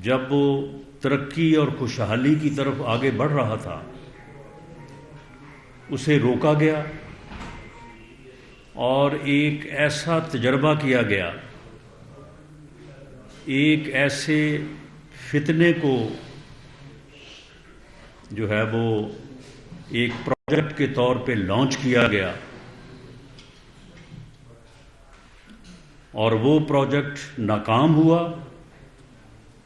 جب وہ ترقی اور خوشحالی کی طرف آگے بڑھ رہا تھا اسے روکا گیا اور ایک ایسا تجربہ کیا گیا، ایک ایسے فتنے کو جو ہے وہ ایک پروجیکٹ کے طور پہ لانچ کیا گیا، اور وہ پروجیکٹ ناکام ہوا،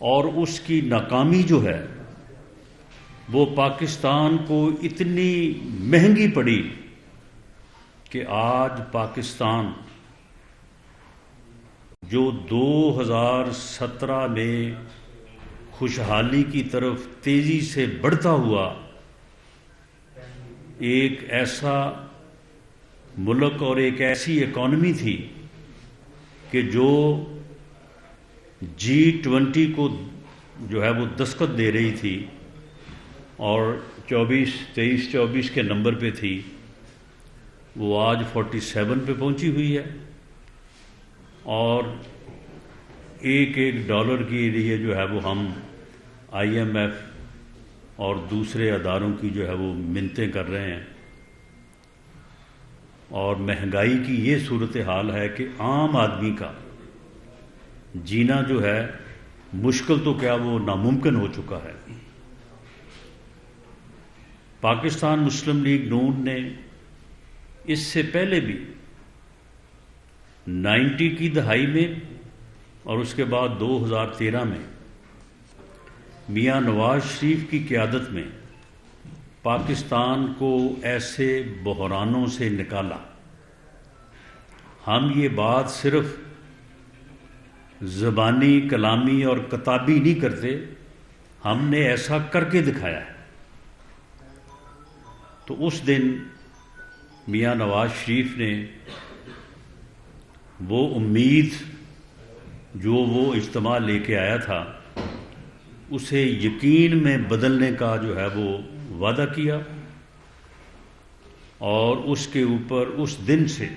اور اس کی ناکامی جو ہے وہ پاکستان کو اتنی مہنگی پڑی کہ آج پاکستان جو 2017 میں خوشحالی کی طرف تیزی سے بڑھتا ہوا ایک ایسا ملک اور ایک ایسی اکانومی تھی کہ جو G20 کو جو ہے وہ دستخط دے رہی تھی اور 23-24 کے نمبر پہ تھی، وہ آج 47 پہ پہنچی ہوئی ہے، اور ایک ڈالر کے لیے جو ہے وہ ہم IMF اور دوسرے اداروں کی جو ہے وہ منتیں کر رہے ہیں، اور مہنگائی کی یہ صورتحال ہے کہ عام آدمی کا جینا جو ہے مشکل تو کیا وہ ناممکن ہو چکا ہے۔ پاکستان مسلم لیگ نون نے اس سے پہلے بھی 90 کی دہائی میں اور اس کے بعد 2013 میں میاں نواز شریف کی قیادت میں پاکستان کو ایسے بحرانوں سے نکالا۔ ہم یہ بات صرف زبانی، کلامی اور کتابی نہیں کرتے، ہم نے ایسا کر کے دکھایا ہے۔ تو اس دن میاں نواز شریف نے وہ امید جو وہ اجتماع لے کے آیا تھا اسے یقین میں بدلنے کا جو ہے وہ وعدہ کیا، اور اس کے اوپر اس دن سے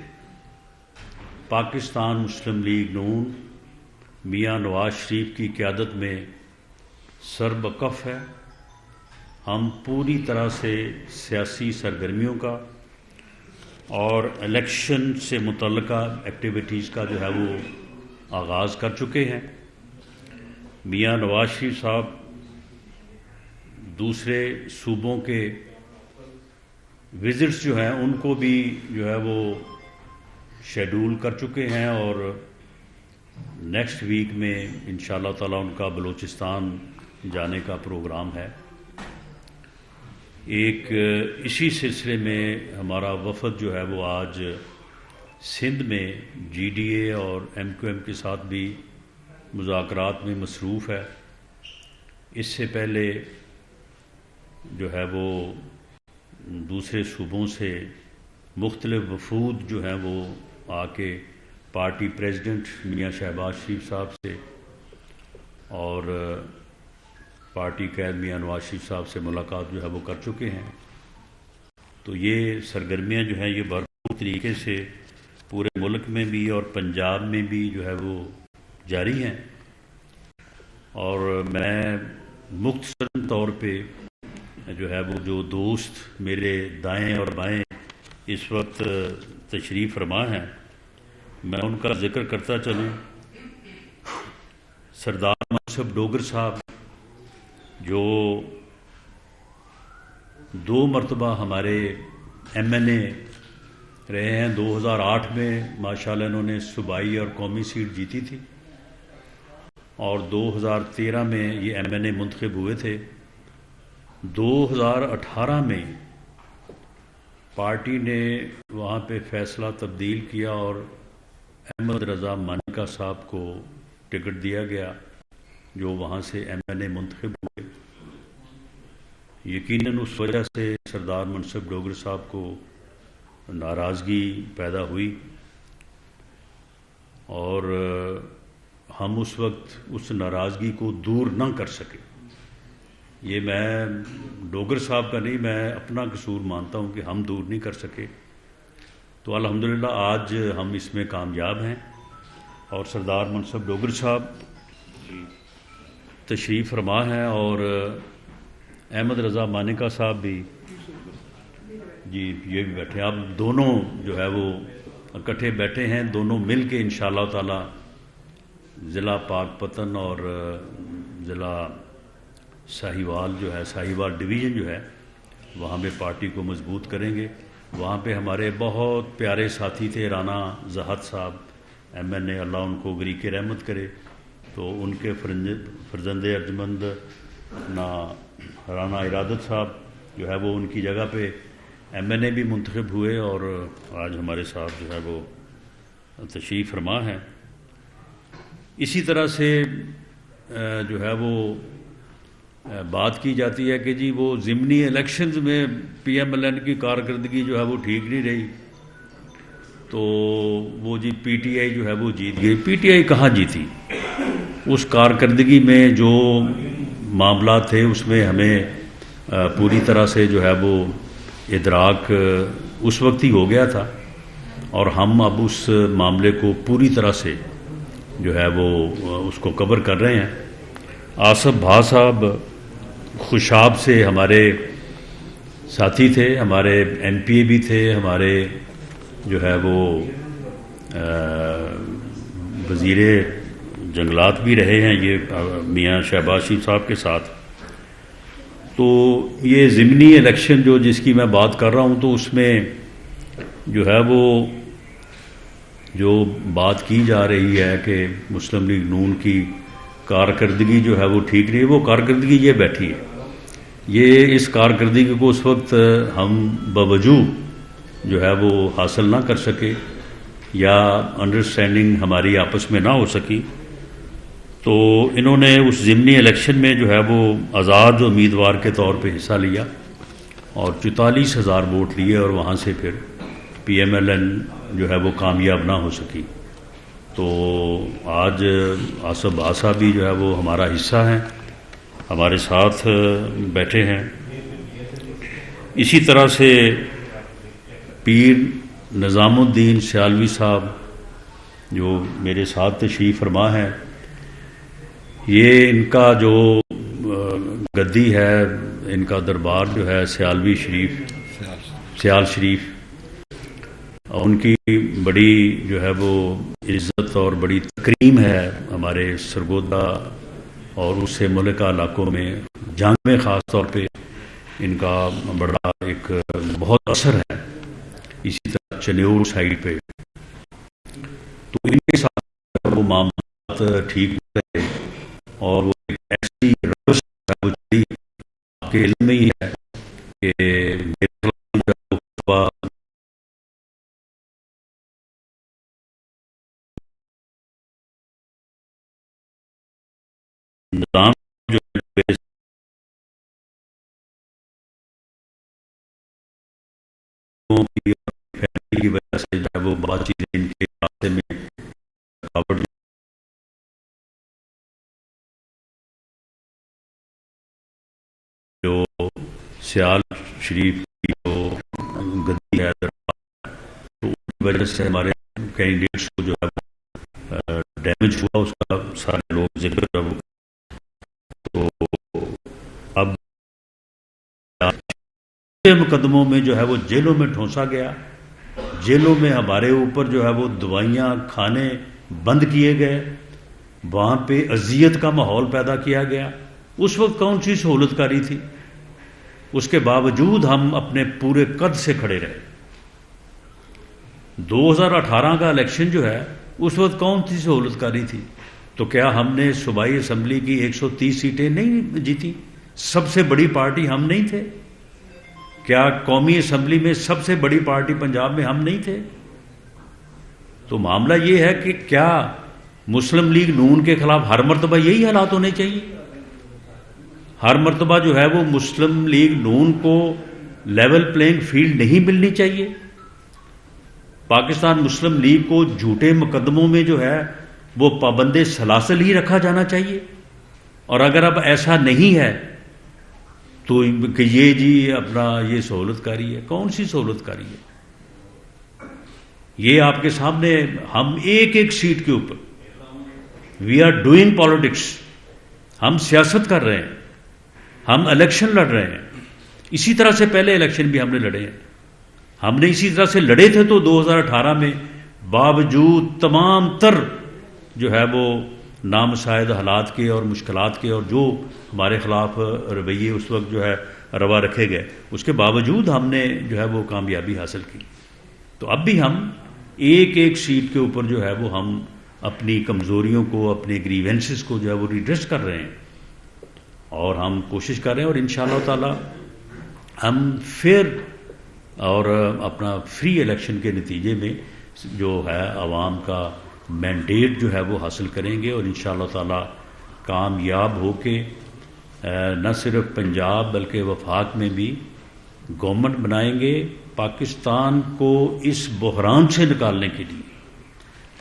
پاکستان مسلم لیگ نون میاں نواز شریف کی قیادت میں سربکف ہے۔ ہم پوری طرح سے سیاسی سرگرمیوں کا اور الیکشن سے متعلقہ ایکٹیویٹیز کا جو ہے وہ آغاز کر چکے ہیں۔ میاں نواز شریف صاحب دوسرے صوبوں کے وزٹس جو ہیں ان کو بھی جو ہے وہ شیڈول کر چکے ہیں، اور نیکسٹ ویک میں انشاءاللہ تعالی ان کا بلوچستان جانے کا پروگرام ہے۔ ایک اسی سلسلے میں ہمارا وفد جو ہے وہ آج سندھ میں GDA اور MQM کے ساتھ بھی مذاکرات میں مصروف ہے۔ اس سے پہلے جو ہے وہ دوسرے صوبوں سے مختلف وفود جو ہیں وہ آ کے پارٹی پریزیڈنٹ میاں شہباز شریف صاحب سے اور پارٹی قائد میاں نواز شریف صاحب سے ملاقات جو ہے وہ کر چکے ہیں۔ تو یہ سرگرمیاں جو ہیں یہ بھرپور طریقے سے پورے ملک میں بھی اور پنجاب میں بھی جو ہے وہ جاری ہیں، اور میں مختصر طور پہ جو ہے وہ جو دوست میرے دائیں اور بائیں اس وقت تشریف فرما ہیں میں ان کا ذکر کرتا چلوں۔ سردار منصب ڈوگر صاحب جو 2 مرتبہ ہمارے MNA رہے ہیں، 2008 میں ماشاءاللہ انہوں نے صوبائی اور قومی سیٹ جیتی تھی، اور 2013 میں یہ MNA منتخب ہوئے تھے۔ 2018 میں پارٹی نے وہاں پہ فیصلہ تبدیل کیا اور احمد رضا مانیکا صاحب کو ٹکٹ دیا گیا جو وہاں سے MNA منتخب ہوئے۔ یقیناً اس وجہ سے سردار منصب ڈوگر صاحب کو ناراضگی پیدا ہوئی، اور ہم اس وقت اس ناراضگی کو دور نہ کر سکے۔ یہ میں ڈوگر صاحب کا نہیں، میں اپنا قصور مانتا ہوں کہ ہم دور نہیں کر سکے۔ تو الحمدللہ آج ہم اس میں کامیاب ہیں، اور سردار منصب ڈوگر صاحب تشریف فرما ہیں، اور احمد رضا مانکا صاحب بھی جی یہ بھی بیٹھے ہیں. اب دونوں جو ہے وہ اکٹھے بیٹھے ہیں، دونوں مل کے انشاءاللہ تعالی ضلع پاک پتن اور ضلع ساہیوال جو ہے، ساہیوال ڈویژن جو ہے، وہاں پہ پارٹی کو مضبوط کریں گے. وہاں پہ ہمارے بہت پیارے ساتھی تھے، رانا زہد صاحب MNA، اللہ ان کو غریق رحمت کرے. تو ان کے فرزند ارجمند نا رانا ارادت صاحب جو ہے وہ ان کی جگہ پہ MNA بھی منتخب ہوئے، اور آج ہمارے ساتھ جو ہے وہ تشریف فرما ہیں. اسی طرح سے جو ہے وہ بات کی جاتی ہے کہ جی وہ ضمنی الیکشنز میں PMLN کی کارکردگی جو ہے وہ ٹھیک نہیں رہی، تو وہ جی PTI جو ہے وہ جیت گئی. PTI کہاں جیتی؟ اس کارکردگی میں جو معاملات تھے اس میں ہمیں پوری طرح سے جو ہے وہ ادراک اس وقت ہی ہو گیا تھا، اور ہم اب اس معاملے کو پوری طرح سے جو ہے وہ اس کو کور کر رہے ہیں. آصف بھا صاحب خوشاب سے ہمارے ساتھی تھے، ہمارے MPA بھی تھے، ہمارے جو ہے وہ وزیر جنگلات بھی رہے ہیں یہ میاں شہباز شریف صاحب کے ساتھ. تو یہ ضمنی الیکشن جو جس کی میں بات کر رہا ہوں، تو اس میں جو ہے وہ جو بات کی جا رہی ہے کہ مسلم لیگ نون کی کارکردگی جو ہے وہ ٹھیک نہیں، وہ کارکردگی یہ بیٹھی ہے. یہ اس کارکردگی کو اس وقت ہم بوجوہ جو ہے وہ حاصل نہ کر سکے، یا انڈرسٹینڈنگ ہماری آپس میں نہ ہو سکی. تو انہوں نے اس ضمنی الیکشن میں جو ہے وہ آزاد امیدوار کے طور پہ حصہ لیا اور 44,000 ووٹ لیے، اور وہاں سے پھر PMLN جو ہے وہ کامیاب نہ ہو سکی. تو آج آصف بھا صاحب بھی جو ہے وہ ہمارا حصہ ہیں، ہمارے ساتھ بیٹھے ہیں. اسی طرح سے پیر نظام الدین سیالوی صاحب جو میرے ساتھ تشریف فرما ہیں، یہ ان کا جو گدی ہے، ان کا دربار جو ہے سیالوی شریف، سیال شریف، ان کی بڑی جو ہے وہ عزت اور بڑی تکریم ہے ہمارے سرگودا اور اس سے ملکہ علاقوں میں، جنگ میں خاص طور پہ ان کا بڑا ایک بہت اثر ہے. اسی طرح چنیور سائڈ پہ، تو ان کے ساتھ وہ معاملات ٹھیک رہے، اور وہ ایک ایسی روش چلی آپ کے علم میں ہی ہے کہ نظام جو کی وجہ سے جو ہے وہ بات چیزیں ان کے راستے میں رکاوٹ جو سیال شریف کی جو گدی ہے، تو اس کی وجہ سے ہمارے کینڈیڈیٹس کو جو ہے ڈیمیج ہوا، اس کا سارے لوگ ذکر ہے. تو اب مقدموں میں جو ہے وہ جیلوں میں ٹھونسا گیا، جیلوں میں ہمارے اوپر جو ہے وہ دوائیاں کھانے بند کیے گئے، وہاں پہ اذیت کا ماحول پیدا کیا گیا. اس وقت کون سی سہولت کاری تھی؟ اس کے باوجود ہم اپنے پورے قد سے کھڑے رہے. 2018 کا الیکشن جو ہے اس وقت کون سی سہولت کاری تھی؟ تو کیا ہم نے صوبائی اسمبلی کی 130 سیٹیں نہیں جیتی؟ سب سے بڑی پارٹی ہم نہیں تھے؟ کیا قومی اسمبلی میں سب سے بڑی پارٹی پنجاب میں ہم نہیں تھے؟ تو معاملہ یہ ہے کہ کیا مسلم لیگ نون کے خلاف ہر مرتبہ یہی حالات ہونے چاہیے؟ ہر مرتبہ جو ہے وہ مسلم لیگ نون کو لیول پلینگ فیلڈ نہیں ملنی چاہیے؟ پاکستان مسلم لیگ کو جھوٹے مقدموں میں جو ہے وہ پابند سلاسل ہی رکھا جانا چاہیے؟ اور اگر اب ایسا نہیں ہے تو کہ یہ جی اپنا یہ سہولت کاری ہے، کون سی سہولت کاری ہے؟ یہ آپ کے سامنے ہم ایک ایک سیٹ کے اوپر وی آر ڈوئنگ پالیٹکس، ہم سیاست کر رہے ہیں، ہم الیکشن لڑ رہے ہیں. اسی طرح سے پہلے الیکشن بھی ہم نے لڑے ہیں. ہم نے اسی طرح سے لڑے تھے تو 2018 میں باوجود تمام تر جو ہے وہ نامساعد حالات کے اور مشکلات کے اور جو ہمارے خلاف رویے اس وقت جو ہے روا رکھے گئے، اس کے باوجود ہم نے جو ہے وہ کامیابی حاصل کی. تو اب بھی ہم ایک ایک سیٹ کے اوپر جو ہے وہ ہم اپنی کمزوریوں کو، اپنے گریونسز کو جو ہے وہ ریڈریس کر رہے ہیں، اور ہم کوشش کر رہے ہیں. اور انشاءاللہ تعالی ہم فیئر اور اپنا فری الیکشن کے نتیجے میں جو ہے عوام کا مینڈیٹ جو ہے وہ حاصل کریں گے، اور انشاءاللہ تعالی کامیاب ہو کے نہ صرف پنجاب بلکہ وفاق میں بھی گورنمنٹ بنائیں گے، پاکستان کو اس بحران سے نکالنے کے لیے،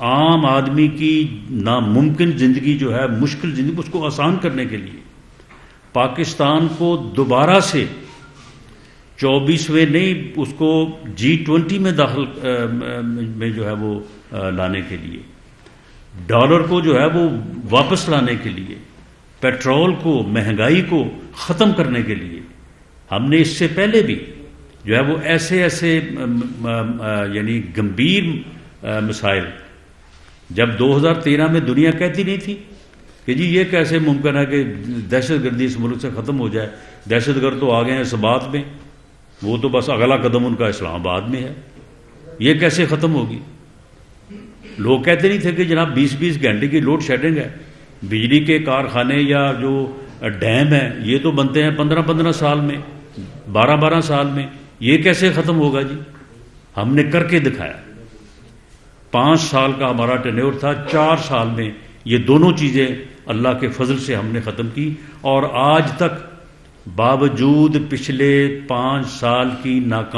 عام آدمی کی ناممکن زندگی جو ہے، مشکل زندگی، اس کو آسان کرنے کے لیے پاکستان کو دوبارہ سے 24ویں نہیں، اس کو G20 میں داخل میں جو ہے وہ لانے کے لیے، ڈالر کو جو ہے وہ واپس لانے کے لیے، پیٹرول کو، مہنگائی کو ختم کرنے کے لیے. ہم نے اس سے پہلے بھی جو ہے وہ ایسے یعنی گمبھیر مسائل، جب 2013 میں دنیا کہتی نہیں تھی کہ جی یہ کیسے ممکن ہے کہ دہشت گردی اس ملک سے ختم ہو جائے، دہشت گرد تو آ گئے ہیں اس بات میں، وہ تو بس اگلا قدم ان کا اسلام آباد میں ہے، یہ کیسے ختم ہوگی. لوگ کہتے نہیں تھے کہ جناب 20 گھنٹے کی لوڈ شیڈنگ ہے، بجلی کے کارخانے یا جو ڈیم ہیں یہ تو بنتے ہیں 15 سال میں، 12 سال میں، یہ کیسے ختم ہوگا جی. ہم نے کر کے دکھایا. 5 سال کا ہمارا ٹینیور تھا، 4 سال میں یہ دونوں چیزیں اللہ کے فضل سے ہم نے ختم کی. اور آج تک باوجود پچھلے 5 سال کی ناکام